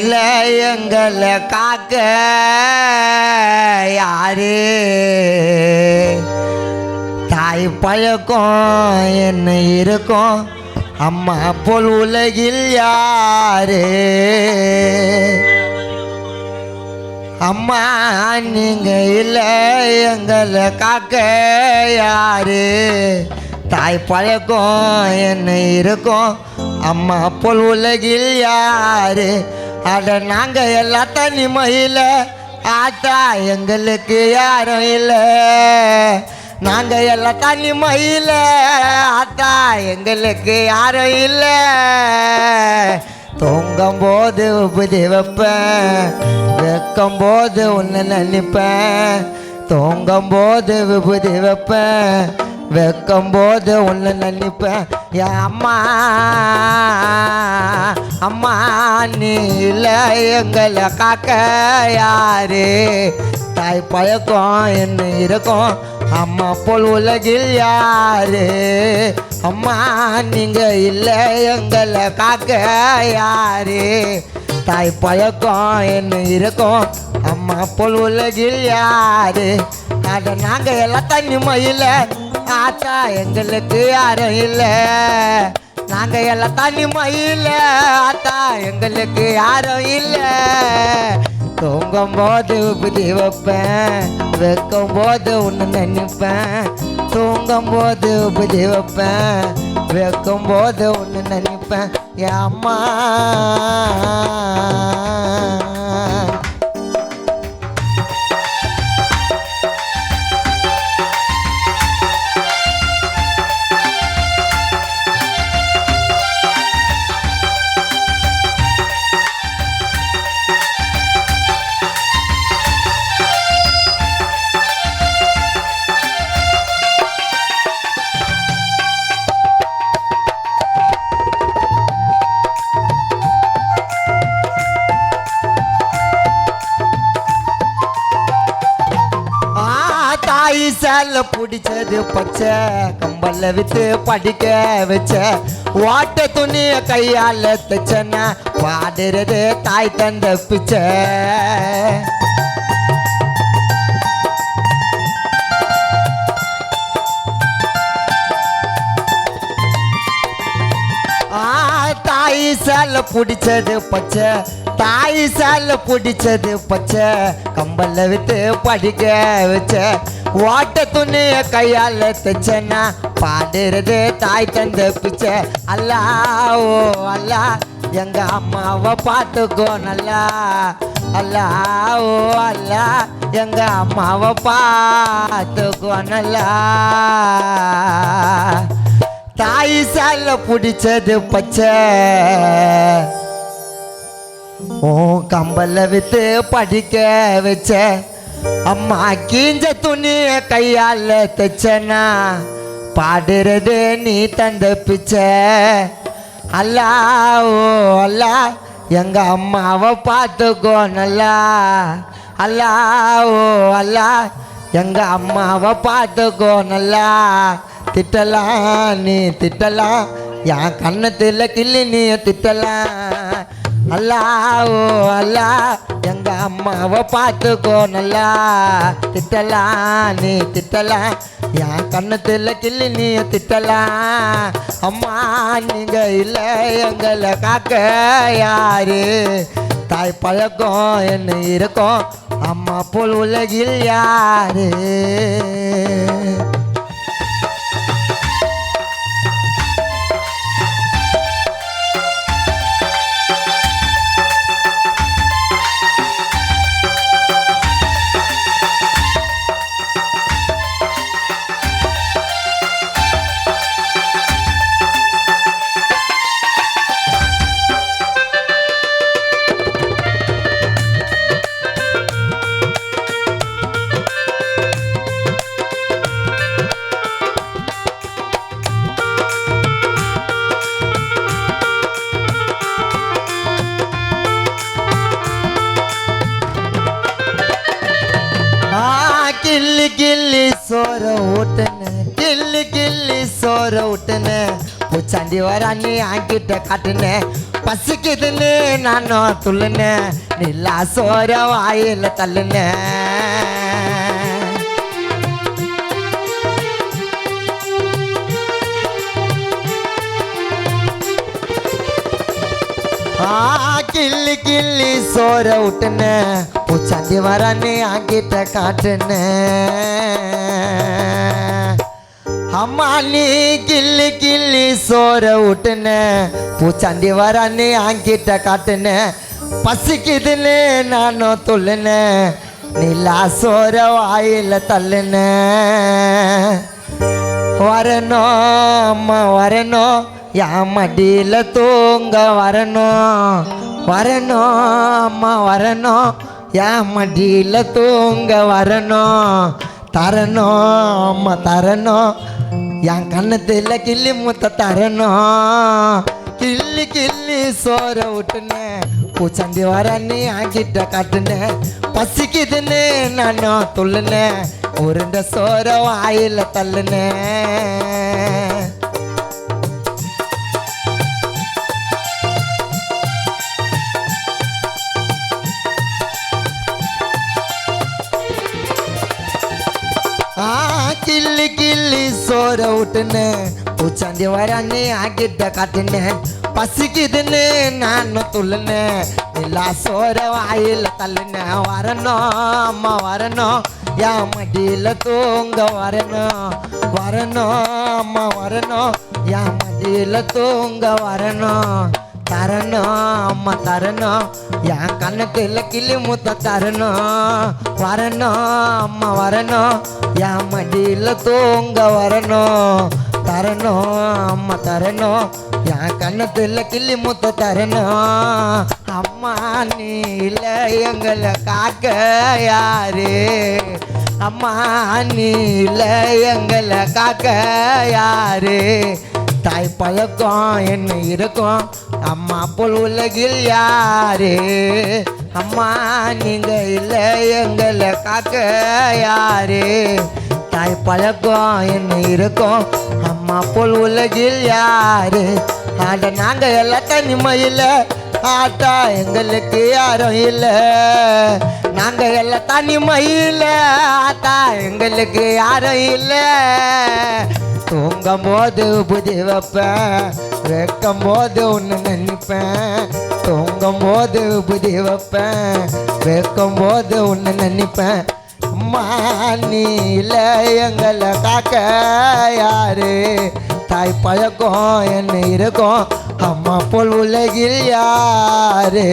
இல்லை எங்களை காக்க யாரு தாய் பழக்கம் என்ன இருக்கும் அம்மா போல் உலகில் யாரு அம்மா நீங்க இல்லை எங்களை காக்க யாரு தாய் பழக்கம் என்ன இருக்கும் அம்மா போல் உலகில் யாரு அட நாங்கள் எல்லாம் தனிமையில் ஆத்தா எங்களுக்கு யாரும் இல்லை நாங்கள் எல்லாம் தனிமையில் ஆத்தா எங்களுக்கு யாரும் இல்லை தூங்கும் போது உபதி வைப்பேன் வைக்கும் போது உன்னை நினைப்பேன் தூங்கும் போது விபூதி வைப்பேன் வைக்கும் போது உன்னை நினைப்பேன் என் அம்மா அம்மா நீ இல்லை எங்களை காக்க யாரு தாய் பழக்கம் என்ன இருக்கும் அம்மா போல் உலகில் யாரு அம்மா நீங்க இல்லை எங்களை காக்க யாரு தாய் பழக்கம் என்ன இருக்கும் அம்மா போல் உலகில் யாரு அட நாங்கள் எல்லாம் தனிமையில் ஆத்தா எங்களுக்கு யாரும் இல்லை நாங்கள் எல்லாம் தனிமையில் ஆத்தா எங்களுக்கு யாரும் இல்லை தூங்கும் போது உபதி வைப்பேன் வைக்கும் போது ஒன்று நினைப்பேன் தூங்கும் போது உபதி வைப்பேன் வைக்கும் போது ஒன்று நினைப்பேன் என் அம்மா தாய் சேல பிடிச்சது பச்சை கம்பல்ல வித்து படிக்க வச்ச வாட்ட துணிய கையால தச்சன பாடுறது தாய் தந்த பிச்சை தாய் சேல பிடிச்சது பச்சை தாய் சேல பிடிச்சது பச்சை கம்பல்ல வித்து படிக்க வச்ச வாட்ட துணிய கையால தச்சனா பாடுறது தாய் தந்த பிச்சை அல்லா ஓ அல்லா எங்க அம்மாவை பார்த்துக்கோ நல்லா அல்லா ஓ அல்லா எங்க அம்மாவை பார்த்துக்கோ நல்லா தாய் சேல பிடிச்சது பச்சை ஓ கம்பல்ல வித்து படிக்க வச்ச அம்மா கீஞ்ச துணிய கையால தச்சனா பாடுறது நீ தந்த பிச்சை அல்லா ஓ அல்லா எங்க அம்மாவை பார்த்துக்கோ நல்லா அல்லா ஓ அல்லா எங்க அம்மாவை பார்த்துக்கோ நல்லா திட்டலாம் நீ திட்டலாம் என் கண்ணத்தில் கிள்ளி நீ திட்டலாம் அல்லா ஓ அல்லா எங்க அம்மாவை பார்த்துக்கோ நல்லா திட்டலாம் நீ திட்டலாம் என் கண்ணத்தில் கிள்ளி நீ திட்டலாம் அம்மா நீங்க இல்லை எங்களை காக்க யாரு தாய் பழக்கம் என்ன இருக்கும் அம்மா போல் உலகில் யாரு கிள்ளி கிள்ளி சோற ஊட்டுன கிள்ளி கிள்ளி சோற ஊட்டுன பூச்சாண்டி வரானி ஆங்கிட்ட காட்டுன பசிக்குதுன்னு நானும் துள்ளுனேன் நிலா சோற வாயில தள்ளுனேன் கிள்ளி கிள்ளி சோற விட்டுன பூச்சாண்டி வரானே ஆங்கிட்ட காட்டுன அம்மா நீ கிள்ளி கிள்ளி சோற விட்டுன பூச்சாண்டி வரானே ஆங்கிட்ட காட்டுன பசிக்குதுன்னு நானும் துள்ளுன நிலா சோற வாயில தள்ளுன வரணும் அம்மா வரணும் என் மடியில் தூங்க வரணும் வரணும் அம்மா வரணும் என் மடியில் தூங்க வரணும் தரணும் அம்மா தரணும் என் கண்ணத்தில் கிள்ளி முத்த தரணும் கிள்ளி கிள்ளி சோற விட்டுனேன் பூச்சாண்டி வரன்னு ஆங்கிட்ட காட்டுனேன் பசிக்குதுன்னு நானும் துள்ளுனேன் உருண்ட சோற வாயில தள்ளுனேன் கிள்ளி கிள்ளி சோற விட்டுன்னு பூச்சாண்டி வரானே ஆங்கிட்ட காட்டுனேன் பசிக்குதுன்னு நானும் துள்ளுனேன் எல்லா சோற வாயில தள்ளுனேன் வரணும் அம்மா வரணும் என் மடியில் தூங்க வரணும் வரணும் அம்மா வரணும் என் மடியில் தூங்க வரணும் தரணும் அம்மா தரணும் என் கண்ணுக்குள்ள கிளி முத்த தரணும் வரணும் அம்மா வரணும் என் மடியில் தூங்க வரணும் தரணும் அம்மா தரணும் என் கண்ணத்துல கிள்ளி முத்த தரணும் அம்மா நீ இல்லை எங்களை காக்க யாரு அம்மா நீ இல்லை எங்களை காக்க யாரு தாய் பழக்கம் என்ன இருக்கும் அம்மா போல் உலகில் யாரு அம்மா நீங்க இல்லை எங்களை காக்க யாரு தாய் பழக்கம் என்ன இருக்கும் அம்மா போல் உலகில் யாரு ஆட நாங்க எல்லாம் தனிமையில் ஆட்டா எங்களுக்கு யாரும் இல்லை நாங்க எல்லாம் தனிமையில் ஆட்டா எங்களுக்கு யாரும் இல்லை தூங்கும் போது புதி வைப்பேன் வைக்கும் போது ஒன்று நினைப்பேன் தூங்கும் போது புதி வைப்பேன் வைக்கும் போது ஒன்று நினைப்பேன் அம்மா நீ இல்லை எங்களை காக்க யாரு தாய் பழக்கம் என்ன இருக்கும் அம்மா போல் உலகில் யாரு